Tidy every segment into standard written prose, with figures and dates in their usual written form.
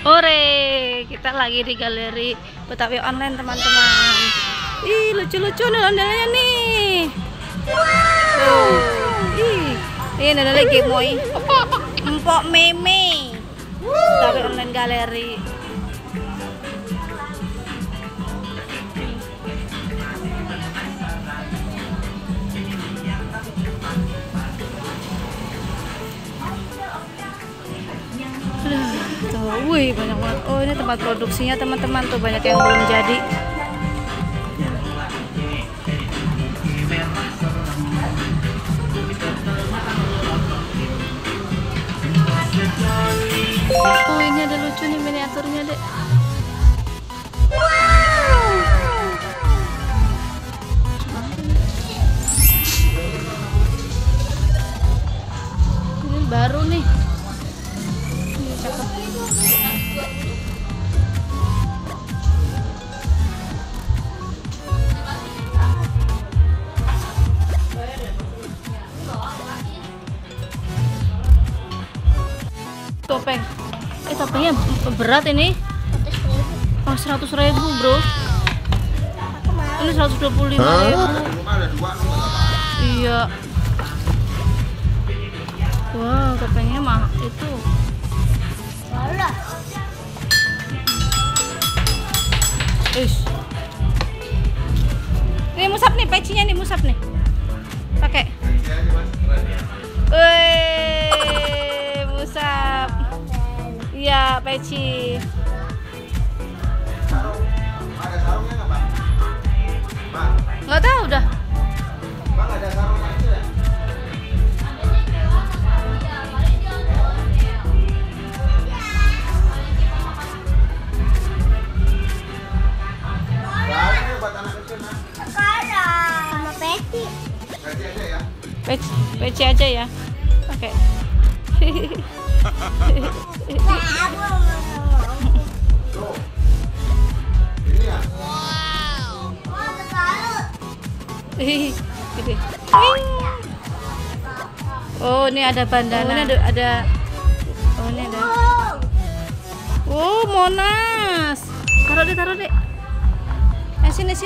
Ore, kita lagi di galeri Betawi online teman-teman. Ih, lucu-lucu nih ondel-ondelnya nih. Ih, ini ada lagi moi. Empok meme. Betawi online galeri. Tuh, wih banyak banget. Oh, ini tempat produksinya teman-teman, tuh banyak yang belum jadi. Oh, ini ada lucu nih miniaturnya, Dek. Ini baru nih. Ini cakep. Topeng. Topengnya berat ini. Oh, 100.000 bro. Ini 125.000. Iya. Wow, topengnya mah itu. Ish. Ini musap nih, pecinya nih musap nih. Pakai. Wih, musap. Iya, peci. Ada sarungnya nggak, Bang? Bang? Nggak tahu dah. Bang, ada sarungnya itu ya? Sarungnya buat anak kecil, Mas. Sama peci. Peci aja ya? Peci aja ya. Pakai. Tuh. Ini ya? Gede. Oh, ini ada bandana. Oh, ini ada. Oh, ini ada. Oh, Monas. Taruh deh. Sini.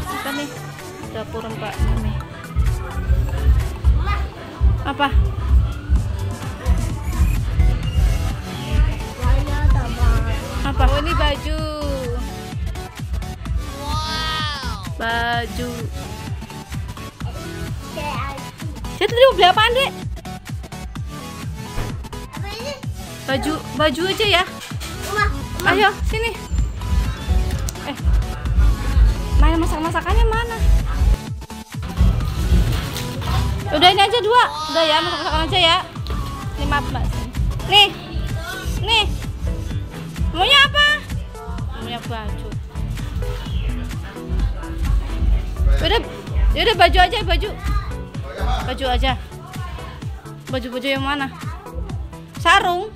Apa nih? Dapur Mbak Mimi. Apa? Apa? Oh, ini baju. Baju. Saya tadi mau beli apaan, Dek? Baju aja ya. Ayo, sini. Main masakannya mana? Udah ini aja 2. Udah ya, masakan aja ya. Ini maaf, Mbak. Nih. Maunya apa? Maunya baju. Yaudah baju aja, baju aja. Baju yang mana? Sarung.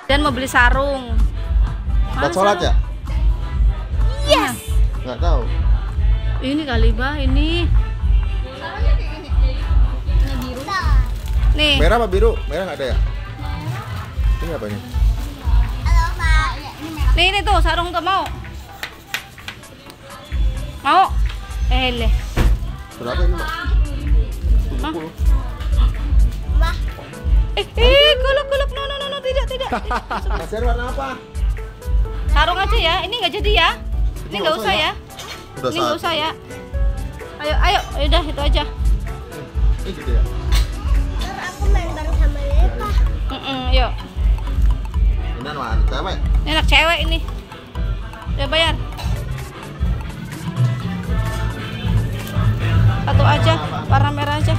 Dan mau beli sarung. Buat sholat ya? Yes. Nggak tahu. Ini kali bah, ini. Nih. Merah apa biru? Merah nggak ada ya? Ini apa ini? Nih tuh sarung tuh mau. Mau? Leh. Berapa ini, Mbak? 70. Kuluk. No, tidak. Masih warna apa? Sarung aja ya. Ini nggak jadi ya. Ini nggak usah ya. Ini nggak usah ya. Ayo, udah itu aja. Ini gitu ya? Aku main bareng sama Lepa. Yuk. Ini anak cewek. Ini anak cewek ini. Udah bayar. Satu aja, warna merah aja.